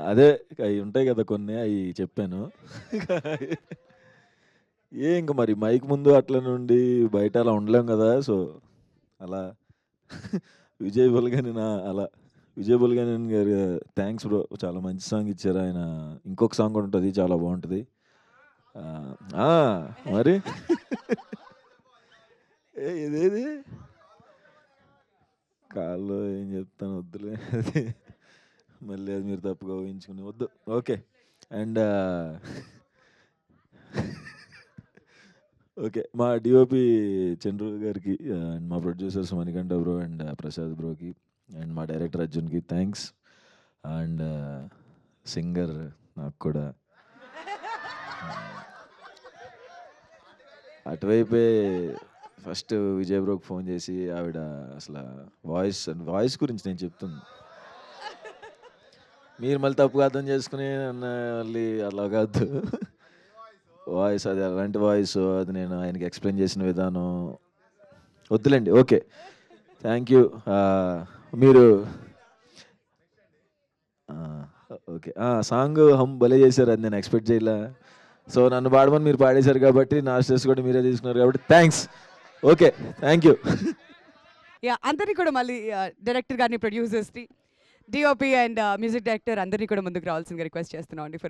అదే అవి ఉంటాయి కదా కొన్ని, అవి చెప్పాను. ఇంక మరి మైక్ ముందు అట్లా నుండి బయట అలా ఉండలేం కదా! సో, అలా విజయ్ బుల్గని అలా విజయ్ బుల్గనేని గారు థాంక్స్ బ్రో. చాలా మంచి సాంగ్ ఇచ్చారు. ఆయన ఇంకొక సాంగ్ కూడా ఉంటది. చాలా బావుంటది. ఆ! మరి ఇదేది? కాల్లో ఏం చెప్తాను వద్దులే. అది మళ్ళీ అది మీరు తప్పుగా ఊహించుకుని వద్దు. ఓకే. And okay. మా డీఓపీ చంద్రు గారికి అండ్ మా producers Manikanta bro and Prasad బ్రోకి అండ్ మా డైరెక్టర్ అర్జున్‌కి థాంక్స్. అండ్ సింగర్ నాకు కూడా అటువైపే ఫస్ట్ విజయ్ బ్రోకి ఫోన్ చేసి ఆవిడ అసల వాయిస్ గురించి నేను చెప్తున్నా. మీరు మళ్ళీ తప్పుగా అర్థం చేసుకుని నన్ను మళ్ళీ అలా కాదు. వాయిస్ అది ఎలాంటి వాయిస్ అది నేను ఆయనకి ఎక్స్‌ప్లెయిన్ చేసిన విధానం వద్దులెండి. ఓకే. Thank you. మీరు ఆ! ఓకే. సాంగ్ భలే చేశారు. అది నేను ఎక్స్‌పెక్ట్ చేయలా. సో, నన్ను పాడమని మీరు పాడేశారు కాబట్టి నా స్ట్రెస్ కూడా మీరే తీసుకున్నారు కాబట్టి thanks. Okay. Thank you. Yeah! అందరిని కూడా మళ్ళీ డైరెక్టర్ గారిని, ప్రొడ్యూసర్స్‌ని, డీఓపీ అండ్ మ్యూజిక్ డైరెక్టర్ అందరిని కూడా ముందుకు రావాల్సిందిగా రిక్వెస్ట్ చేస్తున్నామండి ఫర్